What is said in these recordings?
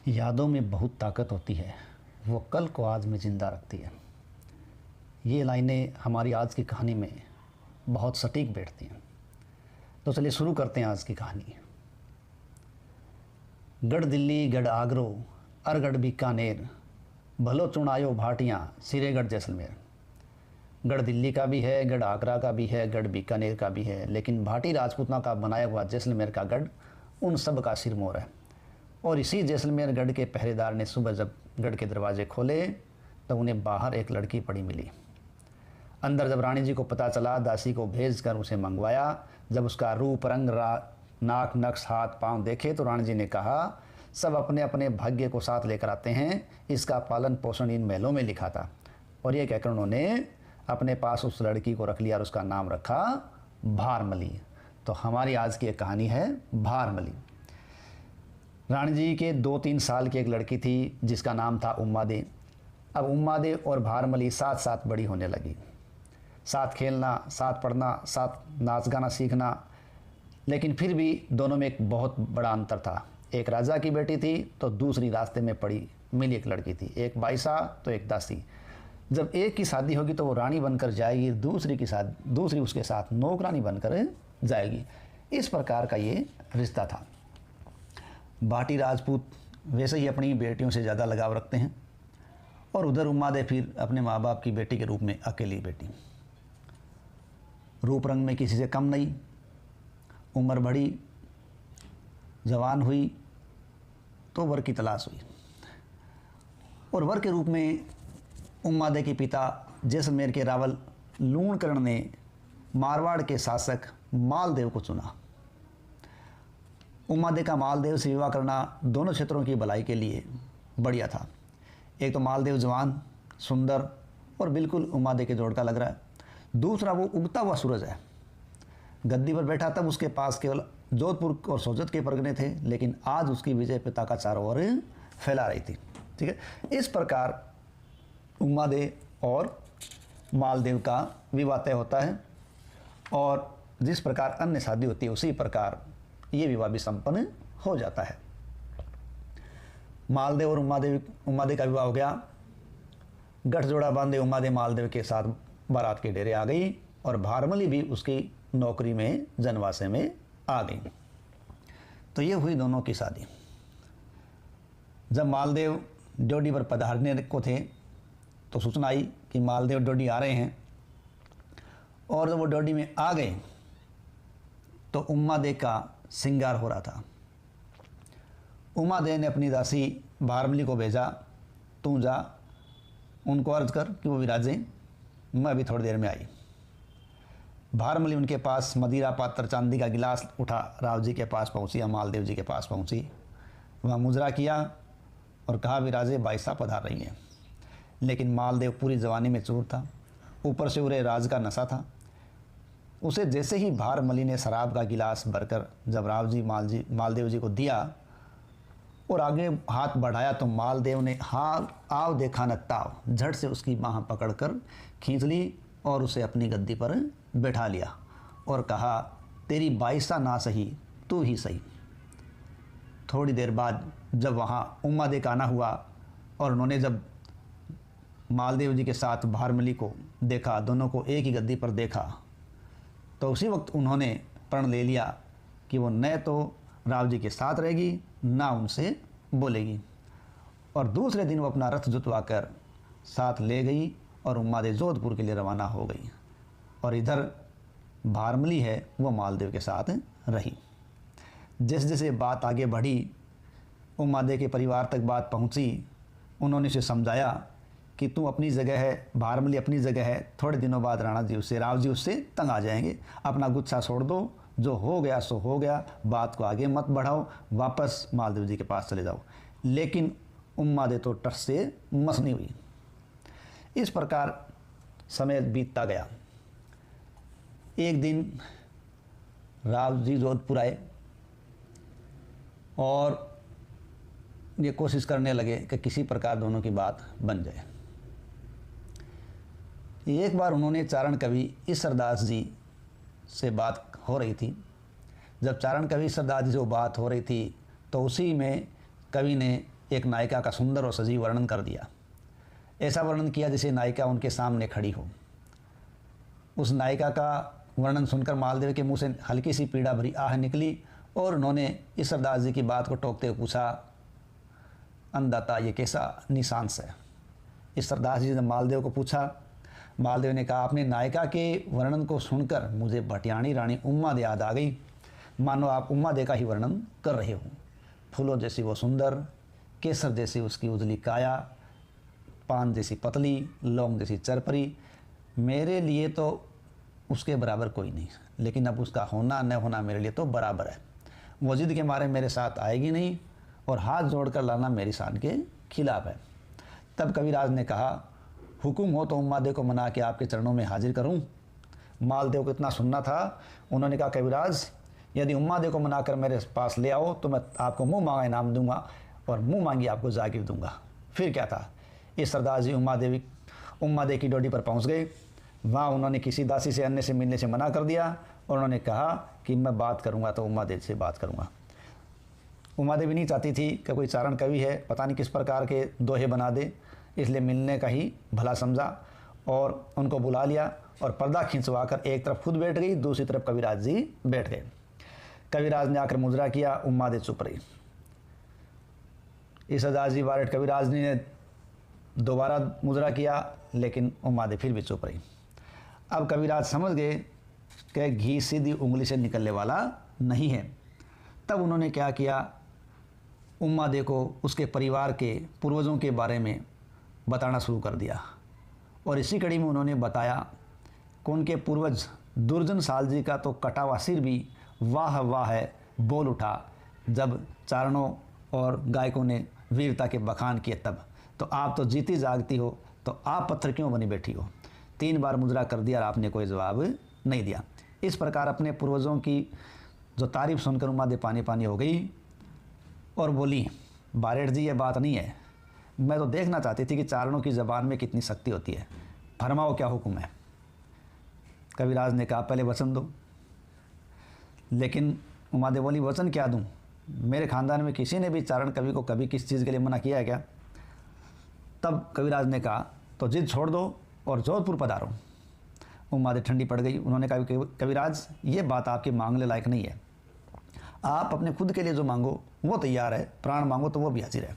यादों में बहुत ताकत होती है, वो कल को आज में ज़िंदा रखती है। ये लाइनें हमारी आज की कहानी में बहुत सटीक बैठती हैं। तो चलिए शुरू करते हैं आज की कहानी। गढ़ दिल्ली, गढ़ आगरो, अरगढ़ बीकानेर, भलो चुनायो भाटियाँ, सिरेगढ़ जैसलमेर। गढ़ दिल्ली का भी है, गढ़ आगरा का भी है, गढ़ बीकानेर का भी है, लेकिन भाटी राजपूतना का बनाया हुआ जैसलमेर का गढ़ उन सब का सिरमौर है। और इसी जैसलमेर गढ़ के पहरेदार ने सुबह जब गढ़ के दरवाजे खोले तो उन्हें बाहर एक लड़की पड़ी मिली। अंदर जब रानी जी को पता चला, दासी को भेजकर उसे मंगवाया। जब उसका रूप, रंग, नाक, नक्श, हाथ, पांव देखे तो रानी जी ने कहा, सब अपने अपने भाग्य को साथ लेकर आते हैं, इसका पालन पोषण इन महलों में लिखा था। और ये कहकर उन्होंने अपने पास उस लड़की को रख लिया और उसका नाम रखा भारमली। तो हमारी आज की एक कहानी है भारमली। रानी जी के 2-3 साल की एक लड़की थी जिसका नाम था उम्मा दे। अब उम्मा दे और भारमली साथ साथ बड़ी होने लगी, साथ खेलना, साथ पढ़ना, साथ नाच गाना सीखना। लेकिन फिर भी दोनों में एक बहुत बड़ा अंतर था। एक राजा की बेटी थी तो दूसरी रास्ते में पड़ी मिली एक लड़की थी, एक बाईसा तो एक दासी। जब एक की शादी होगी तो वो रानी बनकर जाएगी, दूसरी उसके साथ नौकरानी बनकर जाएगी। इस प्रकार का ये रिश्ता था। भाटी राजपूत वैसे ही अपनी बेटियों से ज़्यादा लगाव रखते हैं, और उधर उम्मा दे फिर अपने माँ बाप की बेटी के रूप में अकेली बेटी। रूप रंग में किसी से कम नहीं, उम्र बढ़ी, जवान हुई तो वर की तलाश हुई। और वर के रूप में उम्मा दे के पिता जैसलमेर के रावल लूणकरण ने मारवाड़ के शासक मालदेव को चुना। उम्मा दे का मालदेव से विवाह करना दोनों क्षेत्रों की भलाई के लिए बढ़िया था। एक तो मालदेव जवान, सुंदर और बिल्कुल उम्मा दे के जोड़ का लग रहा है। दूसरा वो उगता हुआ सूरज है। गद्दी पर बैठा तब उसके पास केवल जोधपुर और सोजत के परगने थे, लेकिन आज उसकी विजय पिता का चारों ओर फैला रही थी। ठीक है, इस प्रकार उम्मा दे और मालदेव का विवाह तय होता है, और जिस प्रकार अन्य शादी होती है उसी प्रकार ये विवाह भी संपन्न हो जाता है। मालदेव और उम्मा दे का विवाह हो गया। गठजोड़ा बांधे उम्मा दे मालदेव के साथ बारात के डेरे आ गई, और भारमली भी उसकी नौकरी में जनवासे में आ गई। तो ये हुई दोनों की शादी। जब मालदेव डोडी पर पधारने को थे तो सूचना आई कि मालदेव डोडी आ रहे हैं, और जब वो डोडी में आ गए तो उम्मा दे का श्रृंगार हो रहा था। उम्मा दे ने अपनी दासी भारमली को भेजा, तू जा उनको अर्ज कर कि वो विराजें, मैं अभी थोड़ी देर में आई। भारमली उनके पास मदिरा पात्र, चांदी का गिलास उठा राव जी के पास पहुंची या मालदेव जी के पास पहुंची। वहाँ मुजरा किया और कहा, विराजे बाईसा पधार रही हैं। लेकिन मालदेव पूरी जवानी में चूर था, ऊपर से उरे राज का नशा था। उसे जैसे ही भारमली ने शराब का गिलास भरकर जब मालदेव जी को दिया और आगे हाथ बढ़ाया तो मालदेव ने हाँ आओ देखा न ताव, झट से उसकी बाह पकड़कर खींच ली और उसे अपनी गद्दी पर बैठा लिया और कहा, तेरी बाईसा ना सही तू ही सही। थोड़ी देर बाद जब वहाँ उम्मा दे का आना हुआ और उन्होंने जब मालदेव जी के साथ भारमली को देखा, दोनों को एक ही गद्दी पर देखा, तो उसी वक्त उन्होंने प्रण ले लिया कि वो न तो राव जी के साथ रहेगी ना उनसे बोलेगी। और दूसरे दिन वो अपना रथ जुतवा कर साथ ले गई और उम्मा दे जोधपुर के लिए रवाना हो गई। और इधर भारमली है वो मालदेव के साथ रही। जैसे जैसे बात आगे बढ़ी, उम्मा दे के परिवार तक बात पहुंची। उन्होंने उसे समझाया कि तू अपनी जगह है, भारमली अपनी जगह है, थोड़े दिनों बाद राव जी उससे तंग आ जाएंगे, अपना गुस्सा छोड़ दो, जो हो गया सो हो गया, बात को आगे मत बढ़ाओ, वापस मालदेव जी के पास चले जाओ। लेकिन उम्मा दे तो टस से मस नहीं हुई। इस प्रकार समय बीतता गया। एक दिन राव जी जोधपुर आए और ये कोशिश करने लगे कि किसी प्रकार दोनों की बात बन जाए। एक बार उन्होंने चारण कवि ईश्वरदास जी से बात हो रही थी। जब चारण कवि ईश्वरदास जी से बात हो रही थी तो उसी में कवि ने एक नायिका का सुंदर और सजीव वर्णन कर दिया। ऐसा वर्णन किया जैसे नायिका उनके सामने खड़ी हो। उस नायिका का वर्णन सुनकर मालदेव के मुंह से हल्की सी पीड़ा भरी आह निकली और उन्होंने इस सरदार जी की बात को टोकते हुए पूछा, अन्नदाता ये कैसा निशांस है? इस सरदार जी ने मालदेव को पूछा। मालदेव ने कहा, आपने नायिका के वर्णन को सुनकर मुझे भटियाणी रानी उम्मा दे याद आ गई, मानो आप उम्मा दे का ही वर्णन कर रहे हो। फूलों जैसी वो सुंदर, केसर जैसी उसकी उजली काया, पान जैसी पतली, लौंग जैसी चरपरी, मेरे लिए तो उसके बराबर कोई नहीं, लेकिन अब उसका होना न होना मेरे लिए तो बराबर है। वो जिद के मारे मेरे साथ आएगी नहीं और हाथ जोड़कर लाना मेरी शान के खिलाफ है। तब कविराज ने कहा, हुक्म हो तो उम्मा दे को मना के आपके चरणों में हाजिर करूं। मालदेव को इतना सुनना था, उन्होंने कहा, कविराज यदि उम्मा दे को मनाकर मेरे पास ले आओ तो मैं आपको मुंह मांगा इनाम दूंगा और मुंह मांगी आपको जागिर दूंगा। फिर क्या था, इस सरदार जी उम्मा दे की डोडी पर पहुंच गए। वहाँ उन्होंने किसी दासी से अन्य से मिलने से मना कर दिया और उन्होंने कहा कि मैं बात करूंगा तो उम्मा दे से बात करूंगा। उम्मा देवी नहीं चाहती थी कि कोई चारण कवि है, पता नहीं किस प्रकार के दोहे बना दे, इसलिए मिलने का ही भला समझा और उनको बुला लिया और पर्दा खिंचवा कर एक तरफ खुद बैठ गई, दूसरी तरफ कविराज जी बैठ गए। कविराज ने आकर मुजरा किया, उम्मा दे चुप रही। इस हजाजी वारेट कविराज ने दोबारा मुजरा किया, लेकिन उम्मा दे फिर भी चुप रही। अब कविराज समझ गए कि घी सीधी उंगली से निकलने वाला नहीं है। तब उन्होंने क्या किया, उम्मा दे को उसके परिवार के पूर्वजों के बारे में बताना शुरू कर दिया और इसी कड़ी में उन्होंने बताया कि उनके पूर्वज दुर्जन साल जी का तो कटा हुआ सिर भी वाह वाह है बोल उठा जब चारणों और गायकों ने वीरता के बखान किए। तब तो आप तो जीती जागती हो, तो आप पत्थर क्यों बनी बैठी हो? 3 बार मुजरा कर दिया और आपने कोई जवाब नहीं दिया। इस प्रकार अपने पूर्वजों की जो तारीफ सुनकर उम्मा दे पानी पानी हो गई और बोली, बारेठ जी ये बात नहीं है, मैं तो देखना चाहती थी कि चारणों की ज़बान में कितनी शक्ति होती है, फरमाओ क्या हुक्म है। कविराज ने कहा, पहले वचन दो। लेकिन उम्मा दे बोली, वचन क्या दूं? मेरे ख़ानदान में किसी ने भी चारण कवि को कभी किस चीज़ के लिए मना किया है क्या? तब कविराज ने कहा, तो जिद छोड़ दो और जोधपुर पधारो। उम्मा दे ठंडी पड़ गई। उन्होंने कहा, कविराज ये बात आपके मांगने लायक नहीं है, आप अपने खुद के लिए जो मांगो वो तैयार है, प्राण मांगो तो वो भी हाजिर है।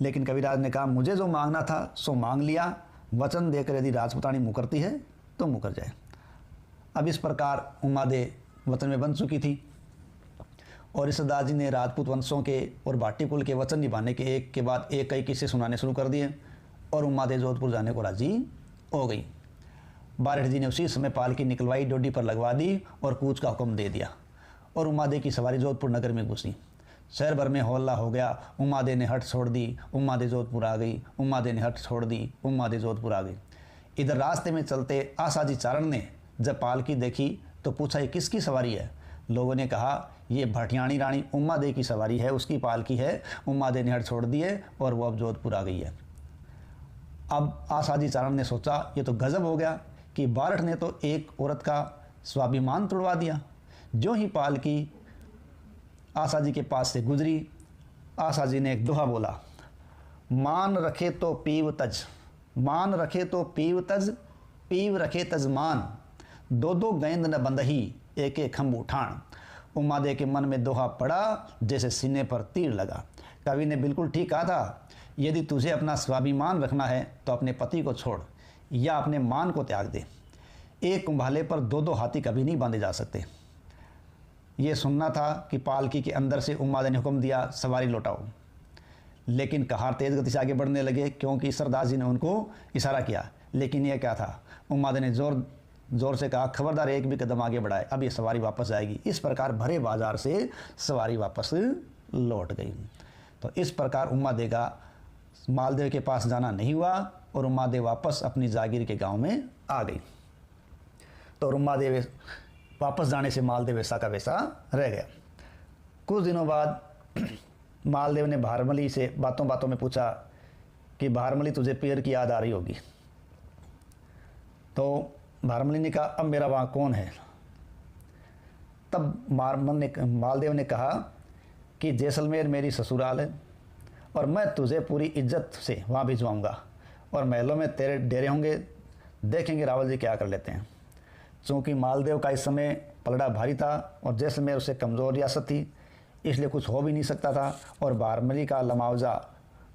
लेकिन कविराज ने कहा, मुझे जो मांगना था सो मांग लिया, वचन देकर यदि राजपुतानी मुकरती है तो मुकर जाए। अब इस प्रकार उम्मा दे वचन में बन चुकी थी और इस दादी ने राजपूत वंशों के और भाटी कुल के वचन निभाने के एक के बाद एक कई किस्से सुनाने शुरू कर दिए और उम्मा दे जोधपुर जाने को राजी हो गई। बारेठ जी ने उसी समय पालकी निकलवाई, डोडी पर लगवा दी और कूच का हुक्म दे दिया और उम्मा दे की सवारी जोधपुर नगर में घुसी। शहर भर में हौला हो गया, उम्मा दे ने हट छोड़ दी, उम्मा दे जोधपुर आ गई, उम्मा दे ने हट छोड़ दी, उम्मा दे जोधपुर आ गई। इधर रास्ते में चलते आसाजी चारण ने जब पालकी देखी तो पूछा, ये किसकी सवारी है? लोगों ने कहा, ये भटियाणी रानी उम्मा दे की सवारी है, उसकी पालकी है, उम्मा दे ने हट छोड़ दिए और वो अब जोधपुर आ गई है। अब आसाजी चारण ने सोचा, ये तो गजब हो गया कि बारेठ ने तो एक औरत का स्वाभिमान तोड़वा दिया। जो ही पालकी आसाजी के पास से गुजरी, आसाजी ने एक दोहा बोला, मान रखे तो पीव तज, मान रखे तो पीव तज, पीव रखे तज मान, दो दो गेंद न बंदही, एक एक खम्भ उठान। उम्मा दे के मन में दोहा पड़ा जैसे सीने पर तीर लगा। कवि ने बिल्कुल ठीक कहा था, यदि तुझे अपना स्वाभिमान रखना है तो अपने पति को छोड़ या अपने मान को त्याग दे। एक कुंभाले पर 2-2 हाथी कभी नहीं बांधे जा सकते। ये सुनना था कि पालकी के अंदर से उम्मा दे ने हुक्म दिया, सवारी लौटाओ। लेकिन कहार तेज गति से आगे बढ़ने लगे क्योंकि सरदार जी ने उनको इशारा किया। लेकिन यह क्या था, उम्मा दे ने जोर से कहा, खबरदार एक भी कदम आगे बढ़ाए, अब ये सवारी वापस जाएगी। इस प्रकार भरे बाजार से सवारी वापस लौट गई। तो इस प्रकार उम्मा दे का मालदेव के पास जाना नहीं हुआ और उम्मा दे वापस अपनी जागीर के गांव में आ गई। तो उम्मा दे वापस जाने से मालदेव वैसा का वैसा रह गया। कुछ दिनों बाद मालदेव ने भारमली से बातों बातों में पूछा कि भारमली तुझे पियर की याद आ रही होगी। तो भारमली ने कहा, अब मेरा वहाँ कौन है? तब मालदेव ने कहा कि जैसलमेर मेरी ससुराल है और मैं तुझे पूरी इज्जत से वहाँ भिजवाऊँगा और महलों में तेरे डेरे होंगे, देखेंगे रावल जी क्या कर लेते हैं। चूँकि मालदेव का इस समय पलड़ा भारी था और जैसलमेर उससे कमज़ोर रियासत थी, इसलिए कुछ हो भी नहीं सकता था। और बारमली का लमावजा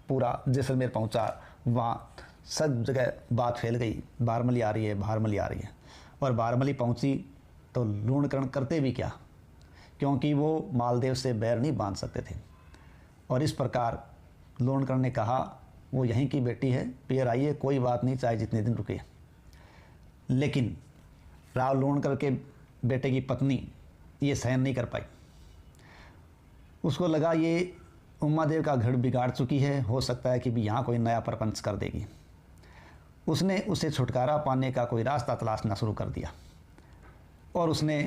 पूरा जैसलमेर पहुँचा, वहाँ सब जगह बात फैल गई, बारमली आ रही है, बारमली आ रही है। और बारमली पहुँची तो लूणकरण करते भी क्या, क्योंकि वो मालदेव से बैर नहीं बांध सकते थे। और इस प्रकार लूणकरण ने कहा वो यहीं की बेटी है, पियर आइए, कोई बात नहीं, चाहे जितने दिन रुके। लेकिन राव लूणकर के बेटे की पत्नी ये सहन नहीं कर पाई। उसको लगा ये उमादेव का घर बिगाड़ चुकी है, हो सकता है कि भी यहाँ कोई नया प्रपंच कर देगी। उसने उसे छुटकारा पाने का कोई रास्ता तलाशना शुरू कर दिया और उसने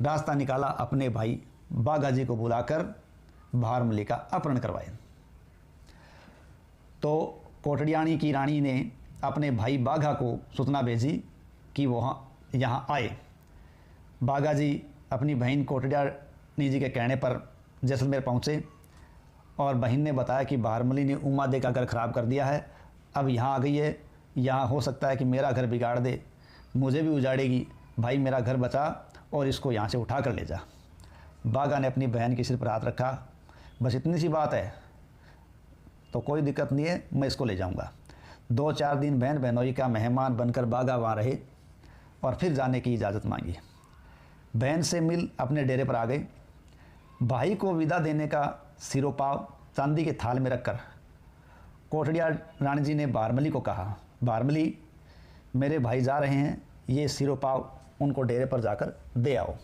रास्ता निकाला अपने भाई बाघा जी को बुलाकर भारमली का अपहरण करवाया। तो कोटड़ियाणी की रानी ने अपने भाई बाघा को सूचना भेजी कि वह यहाँ आए। बाघा जी अपनी बहन कोटड़ियाणी जी के कहने पर जैसलमेर पहुँचे और बहन ने बताया कि भारमली ने उमादे का घर ख़राब कर दिया है, अब यहाँ आ गई है, यहाँ हो सकता है कि मेरा घर बिगाड़ दे, मुझे भी उजाड़ेगी, भाई मेरा घर बचा और इसको यहाँ से उठा कर ले जा। बाघा ने अपनी बहन के सिर पर हाथ रखा, बस इतनी सी बात है तो कोई दिक्कत नहीं है, मैं इसको ले जाऊँगा। 2-4 दिन बहन बहनोई का मेहमान बनकर बाघा वहाँ रहे और फिर जाने की इजाज़त मांगी। बहन से मिल अपने डेरे पर आ गए। भाई को विदा देने का सिरोपाव चांदी के थाल में रखकर कोटड़िया रानी जी ने भारमली को कहा, भारमली मेरे भाई जा रहे हैं, ये सिरोपाव उनको डेरे पर जाकर दे आओ।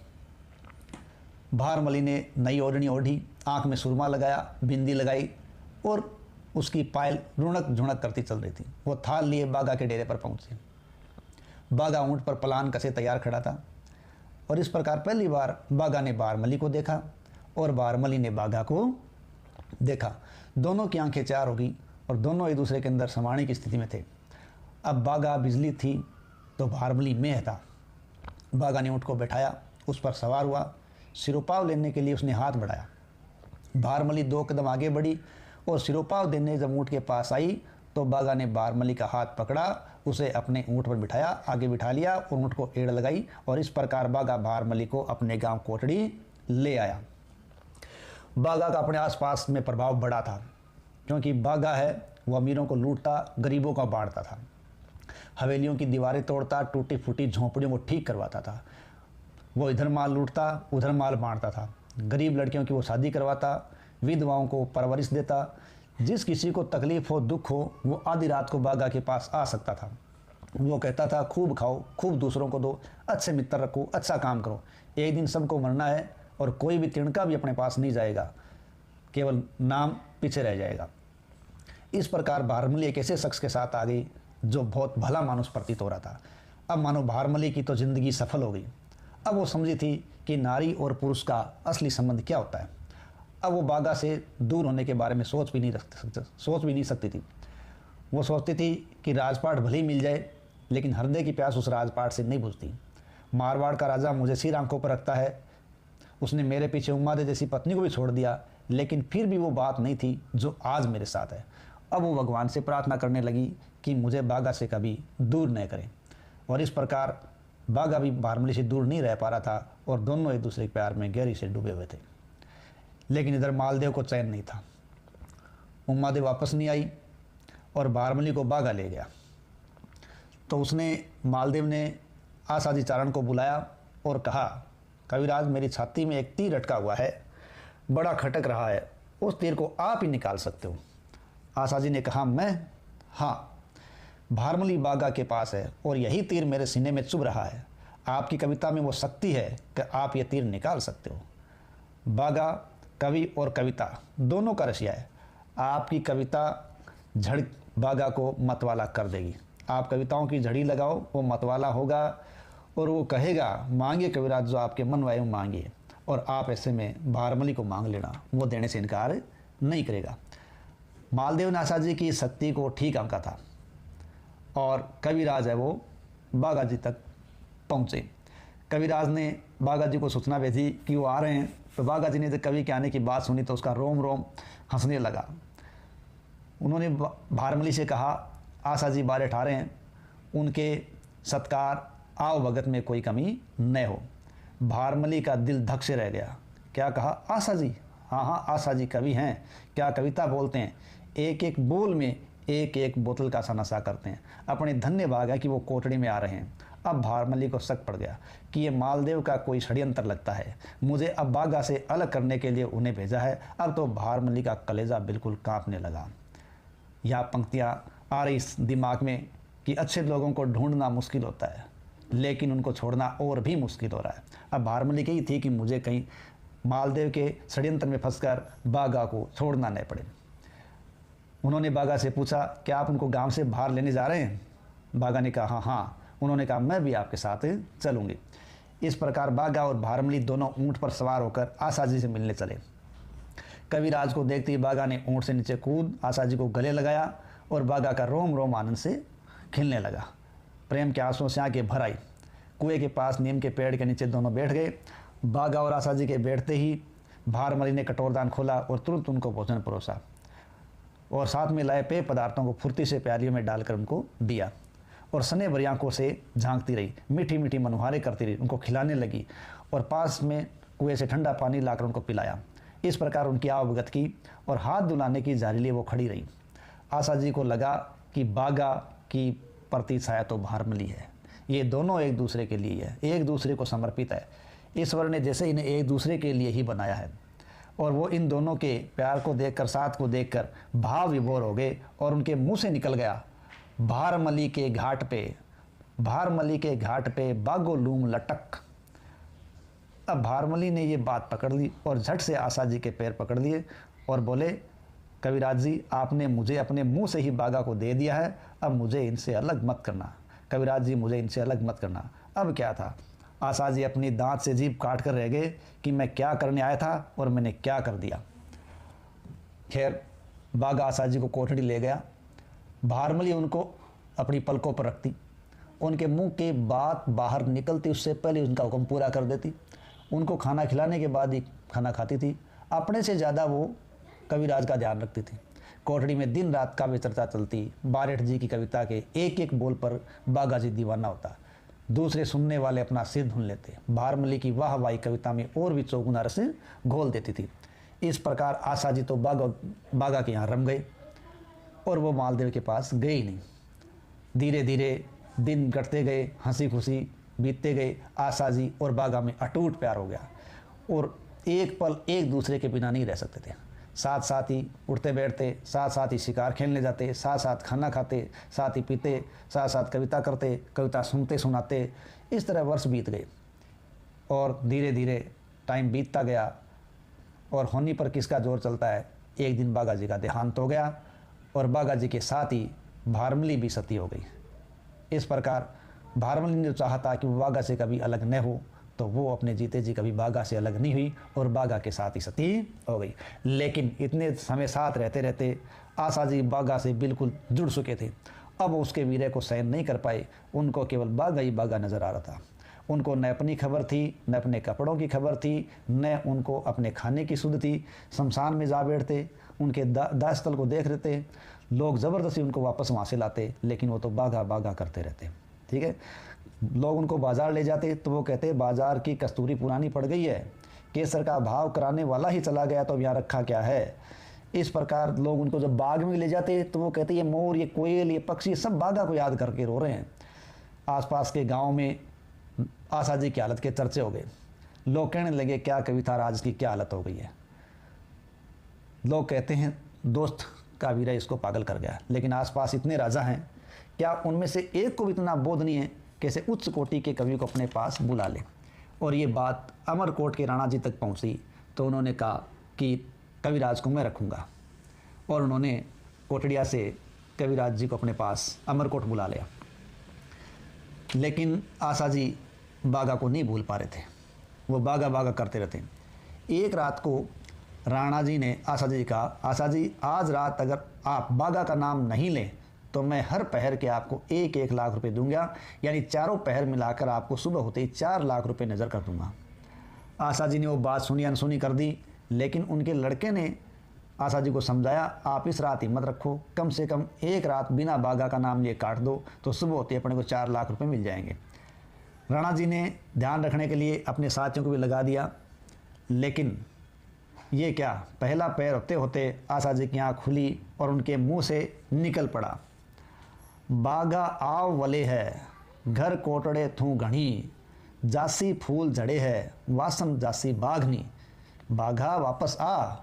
भारमली ने नई ओढ़नी ओढ़ी, आँख में सुरमा लगाया, बिंदी लगाई और उसकी पायल रुणक झुणक करती चल रही थी। वो थाल लिए बाघा के डेरे पर पहुंचे। बाघा ऊँट पर पलान कसे तैयार खड़ा था और इस प्रकार पहली बार बाघा ने भारमली को देखा और भारमली ने बाघा को देखा। दोनों की आंखें चार हो गई और दोनों एक दूसरे के अंदर समाने की स्थिति में थे। अब बाघा बिजली थी तो भारमली में था। बाघा ने ऊँट को बैठाया, उस पर सवार हुआ, सिरोपाव लेने के लिए उसने हाथ बढ़ाया। भारमली 2 कदम आगे बढ़ी और सिरोपाव देने जब ऊँट के पास आई तो बाघा ने भारमली का हाथ पकड़ा, उसे अपने ऊँट पर बिठाया, आगे बिठा लिया और ऊँट को एड़ लगाई और इस प्रकार बाघा भारमली को अपने गांव कोटड़ी ले आया। बाघा का अपने आसपास में प्रभाव बढ़ा था, क्योंकि बाघा है वो अमीरों को लूटता, गरीबों का बांटता था, हवेलियों की दीवारें तोड़ता, टूटी फूटी झोंपड़ियों को ठीक करवाता था। वो इधर माल लूटता, उधर माल बांटता था, गरीब लड़कियों की वो शादी करवाता, विधवाओं को परवरिश देता। जिस किसी को तकलीफ़ हो, दुख हो, वो आधी रात को बाघा के पास आ सकता था। वो कहता था खूब खाओ, खूब दूसरों को दो, अच्छे मित्र रखो, अच्छा काम करो, एक दिन सबको मरना है और कोई भी तिनका भी अपने पास नहीं जाएगा, केवल नाम पीछे रह जाएगा। इस प्रकार भारमली एक ऐसे शख्स के साथ आ गई जो बहुत भला मानुस प्रतीत हो रहा था। अब मानो भारमली की तो ज़िंदगी सफल हो गई। अब वो समझी थी कि नारी और पुरुष का असली संबंध क्या होता है। अब वो बाघा से दूर होने के बारे में सोच भी नहीं सकती थी। वो सोचती थी कि राजपाट भले ही मिल जाए, लेकिन हृदय की प्यास उस राजपाट से नहीं बुझती। मारवाड़ का राजा मुझे सिर आंखों पर रखता है, उसने मेरे पीछे उमादे जैसी पत्नी को भी छोड़ दिया, लेकिन फिर भी वो बात नहीं थी जो आज मेरे साथ है। अब वो भगवान से प्रार्थना करने लगी कि मुझे बाघा से कभी दूर न करें। और इस प्रकार बाघा भी भारमली से दूर नहीं रह पा रहा था और दोनों एक दूसरे के प्यार में गहरी से डूबे हुए थे। लेकिन इधर मालदेव को चैन नहीं था। उमादेव वापस नहीं आई और भारमली को बाघा ले गया। तो उसने मालदेव ने आसाजी चारण को बुलाया और कहा, कविराज मेरी छाती में एक तीर अटका हुआ है, बड़ा खटक रहा है, उस तीर को आप ही निकाल सकते हो। आसाजी ने कहा, मैं? हाँ, भारमली बाघा के पास है और यही तीर मेरे सीने में चुभ रहा है। आपकी कविता में वो शक्ति है कि आप ये तीर निकाल सकते हो। बाघा कवि और कविता दोनों का रसिया है। आपकी कविता झड़ बाघा को मतवाला कर देगी। आप कविताओं की झड़ी लगाओ, वो मतवाला होगा और वो कहेगा मांगिए कविराज, जो आपके मन वाए मांगिए। और आप ऐसे में भारमली को मांग लेना, वो देने से इनकार नहीं करेगा। मालदेव ने आसाजी की शक्ति को ठीक आंका था और कविराज है वो बाघा जी तक पहुँचे। कविराज ने बाघा जी को सूचना भेजी कि वो आ रहे हैं। तो बाघा जी ने जब कवि के आने की बात सुनी तो उसका रोम रोम हंसने लगा। उन्होंने भारमली से कहा, आशा जी बारे ठारे हैं, उनके सत्कार आव भगत में कोई कमी न हो। भारमली का दिल धक से रह गया। क्या कहा? आशा जी? हाँ हाँ, आशा जी कवि हैं, क्या कविता बोलते हैं, एक एक बोल में एक एक बोतल का सा नशा करते हैं। अपने धन्य भाग है कि वो कोठड़ी में आ रहे हैं। अब भारमली को शक पड़ गया कि ये मालदेव का कोई षड्यंत्र लगता है, मुझे अब बागा से अलग करने के लिए उन्हें भेजा है। अब तो भारमली का कलेजा बिल्कुल कांपने लगा। यह पंक्तियाँ आ रही दिमाग में कि अच्छे लोगों को ढूंढना मुश्किल होता है, लेकिन उनको छोड़ना और भी मुश्किल हो रहा है। अब भारमली की थी कि मुझे कहीं मालदेव के षड्यंत्र में फंसकर बागा को छोड़ना नहीं पड़े। उन्होंने बागा से पूछा, क्या आप उनको गांव से बाहर लेने जा रहे हैं? बागा ने कहा, हाँ हाँ। उन्होंने कहा, मैं भी आपके साथ चलूँगी। इस प्रकार बागा और भारमली दोनों ऊँट पर सवार होकर आशा जी से मिलने चले। कविराज को देखते ही बागा ने ऊँट से नीचे कूद आशा जी को गले लगाया और बागा का रोम रोम आनंद से खिलने लगा। प्रेम के आंसुओं से आंखें भर आई। कुएं के पास नीम के पेड़ के नीचे दोनों बैठ गए। बागा और आशा जी के बैठते ही भारमली ने कटोरदान खोला और तुरंत उनको भोजन परोसा और साथ में लाए पेय पदार्थों को फुर्ती से प्यालियों में डालकर उनको दिया और सने भरी आंखों से झांकती रही, मीठी मीठी मनोहारें करती रही, उनको खिलाने लगी और पास में कुएं से ठंडा पानी लाकर उनको पिलाया। इस प्रकार उनकी आवभगत की और हाथ दुलाने की जारी लिए वो खड़ी रही। आशा जी को लगा कि बागा की प्रति छाया तो भारमली है, ये दोनों एक दूसरे के लिए है, एक दूसरे को समर्पित है। ईश्वर ने जैसे इन्हें एक दूसरे के लिए ही बनाया है। और वो इन दोनों के प्यार को देखकर, साथ को देखकर भाव विभोर हो गए और उनके मुंह से निकल गया, भारमली के घाट पे, भारमली के घाट पे बागो लूम लटक। अब भारमली ने ये बात पकड़ ली और झट से आशा जी के पैर पकड़ लिए और बोले, कविराज जी, आपने मुझे अपने मुंह से ही बागा को दे दिया है, अब मुझे इनसे अलग मत करना। कविराज जी, मुझे इनसे अलग मत करना। अब क्या था? आशा जी अपनी दांत से जीभ काट कर रह गए कि मैं क्या करने आया था और मैंने क्या कर दिया। खैर, बागा आशा जी को कोठड़ी ले गया। भारमली उनको अपनी पलकों पर रखती, उनके मुंह की बात बाहर निकलती उससे पहले उनका हुक्म पूरा कर देती, उनको खाना खिलाने के बाद ही खाना खाती थी। अपने से ज़्यादा वो कविराज का ध्यान रखती थी। कोठड़ी में दिन रात काव्य चर्चा चलती। बारेठ जी की कविता के एक एक बोल पर बागा जी दीवाना होता। दूसरे सुनने वाले अपना सिर धुन लेते। भारमली की वाहवाही कविता में और भी चौगुना रस घोल देती थी। इस प्रकार आशा जी तो बागा के यहाँ रम गए और वो मालदेव के पास गए ही नहीं। धीरे धीरे दिन कटते गए, हंसी खुशी बीतते गए। आशा जी और बागा में अटूट प्यार हो गया और एक पल एक दूसरे के बिना नहीं रह सकते थे। साथ साथ ही उठते बैठते, साथ साथ ही शिकार खेलने जाते, साथ साथ खाना खाते, साथ ही पीते, साथ साथ कविता करते, कविता सुनते सुनाते। इस तरह वर्ष बीत गए और धीरे धीरे टाइम बीतता गया और होनी पर किसका जोर चलता है। एक दिन बागा जी का देहांत हो गया और बागा जी के साथ ही भारमली भी सती हो गई। इस प्रकार भारमली ने चाहा कि वो बागा से कभी अलग न हो, तो वो अपने जीते जी कभी बागा से अलग नहीं हुई और बागा के साथ ही सती हो गई। लेकिन इतने समय साथ रहते रहते आशा जी बागा से बिल्कुल जुड़ चुके थे। अब उसके वीर्य को सहन नहीं कर पाए। उनको केवल बागा ही बागा नजर आ रहा था। उनको न अपनी खबर थी, न अपने कपड़ों की खबर थी, न उनको अपने खाने की सुध थी। शमशान में जा बैठते, उनके दाह स्थल को देख रहते, लोग ज़बरदस्ती उनको वापस वहाँ से लाते, लेकिन वो तो बागा बागा करते रहते। ठीक है, लोग उनको बाज़ार ले जाते तो वो कहते बाज़ार की कस्तूरी पुरानी पड़ गई है, केसर का भाव कराने वाला ही चला गया, तो अब यहाँ रखा क्या है। इस प्रकार लोग उनको जब बाग में ले जाते तो वो कहते ये मोर, ये कोयल, ये पक्षी सब बागा को याद करके रो रहे हैं। आसपास के गांव में आशा जी की हालत के चर्चे हो गए। लोग कहने लगे क्या कविता राज की क्या हालत हो गई है। लोग कहते हैं दोस्त का वीरा इसको पागल कर गया। लेकिन आसपास इतने राजा हैं, क्या उनमें से एक को भी इतना बोध नहीं है कैसे उच्च कोटि के कवि को अपने पास बुला ले। और ये बात अमरकोट के राणा जी तक पहुंची तो उन्होंने कहा कि कविराज को मैं रखूंगा, और उन्होंने कोटड़िया से कविराज जी को अपने पास अमरकोट बुला लिया। लेकिन आशा जी बागा को नहीं भूल पा रहे थे, वो बागा बागा करते रहते। एक रात को राणा जी ने आशा जी कहा, आशा जी आज रात अगर आप बागा का नाम नहीं लें तो मैं हर पहर के आपको 1-1 लाख रुपए दूंगा, यानी चारों पहर मिलाकर आपको सुबह होते ही 4 लाख रुपए नज़र कर दूंगा। आशा जी ने वो बात सुनी अनसुनी कर दी, लेकिन उनके लड़के ने आशा जी को समझाया, आप इस रात हिम्मत रखो, कम से कम एक रात बिना बागा का नाम लिए काट दो तो सुबह होते अपने को 4 लाख रुपए मिल जाएंगे। राणा जी ने ध्यान रखने के लिए अपने साथियों को भी लगा दिया, लेकिन ये क्या, पहला पैर होते होते आशा जी की आँख खुली और उनके मुंह से निकल पड़ा, बागा आव वले है, घर कोटड़े थू घणी, जासी फूल झड़े है, वासम जासी बाघनी। बाघा वापस आ,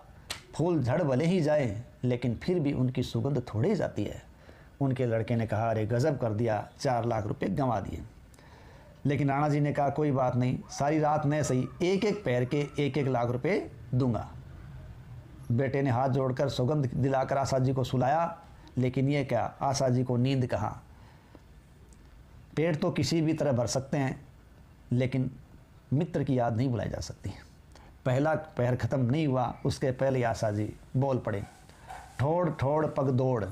फूल झड़ भले ही जाए लेकिन फिर भी उनकी सुगंध थोड़ी जाती है। उनके लड़के ने कहा, अरे गजब कर दिया, 4 लाख रुपए गंवा दिए। लेकिन राणा जी ने कहा, कोई बात नहीं, सारी रात न सही, एक एक पैर के 1-1 लाख रुपए दूंगा। बेटे ने हाथ जोड़कर सुगंध दिलाकर आशा जी को सुलाया, लेकिन ये क्या, आशा जी को नींद कहाँ। पेट तो किसी भी तरह भर सकते हैं, लेकिन मित्र की याद नहीं भुलाई जा सकती। पहला पैर खत्म नहीं हुआ, उसके पहले आशा जी बोल पड़े, ठोड़ ठोड़ पग दौड़,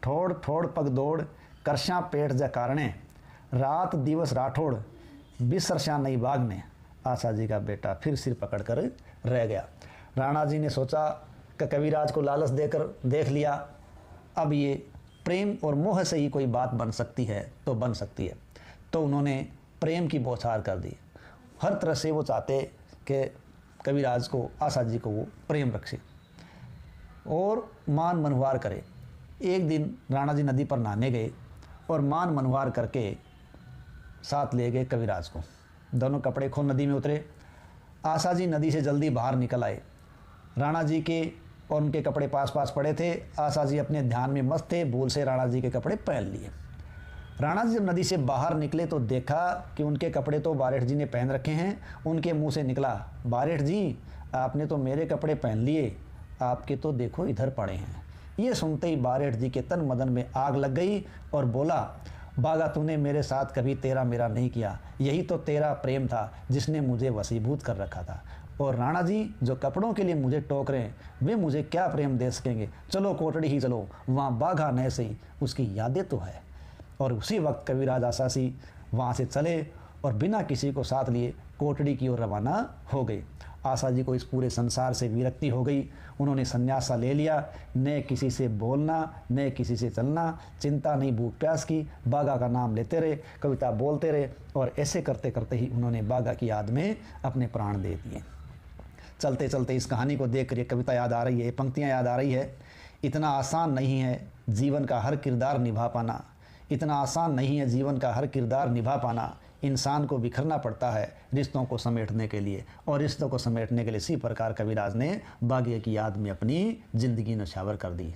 ठोड़ ठोड़ पग दौड़, करशा पेट जा कारणे, रात दिवस राठौड़, बिसरशा नहीं भागने। आशा जी का बेटा फिर सिर पकड़कर रह गया। राणा जी ने सोचा कि कविराज को लालच देकर देख लिया, अब ये प्रेम और मोह से ही कोई बात बन सकती है तो बन सकती है, तो उन्होंने प्रेम की बौछार कर दी। हर तरह से वो चाहते कि कविराज को, आशा जी को वो प्रेम रखे और मान मनवार करे। एक दिन राणा जी नदी पर नहाने गए और मान मनवार करके साथ ले गए कविराज को। दोनों कपड़े खो नदी में उतरे। आशा जी नदी से जल्दी बाहर निकल आए। राणा जी के और उनके कपड़े पास पास पड़े थे। आशा जी अपने ध्यान में मस्त थे, भूल से राणा जी के कपड़े पहन लिए। राणा जी जब नदी से बाहर निकले तो देखा कि उनके कपड़े तो बारेठ जी ने पहन रखे हैं। उनके मुंह से निकला, बारेठ जी आपने तो मेरे कपड़े पहन लिए, आपके तो देखो इधर पड़े हैं। ये सुनते ही बारेठ जी के तन मदन में आग लग गई और बोला, बागा तूने मेरे साथ कभी तेरा मेरा नहीं किया, यही तो तेरा प्रेम था जिसने मुझे वसीभूत कर रखा था। और राणा जी जो कपड़ों के लिए मुझे टोक रहे हैं, वे मुझे क्या प्रेम दे सकेंगे। चलो कोटड़ी ही चलो, वहाँ बाघा न सही, उसकी यादें तो है। और उसी वक्त कविराज आशा जी वहाँ से चले और बिना किसी को साथ लिए कोटड़ी की ओर रवाना हो गए। आशा जी को इस पूरे संसार से विरक्ति हो गई। उन्होंने संन्यास सा ले लिया, न किसी से बोलना न किसी से चलना, चिंता नहीं भूख प्यास की, बागा का नाम लेते रहे, कविता बोलते रहे और ऐसे करते करते ही उन्होंने बागा की याद में अपने प्राण दे दिए। चलते चलते इस कहानी को देख कर ये कविता याद आ रही है, पंक्तियाँ याद आ रही है। इतना आसान नहीं है जीवन का हर किरदार निभा पाना, इतना आसान नहीं है जीवन का हर किरदार निभा पाना। इंसान को बिखरना पड़ता है रिश्तों को समेटने के लिए, और रिश्तों को समेटने के लिए इसी प्रकार कविराज ने बागे की याद में अपनी ज़िंदगी नौछावर कर दी।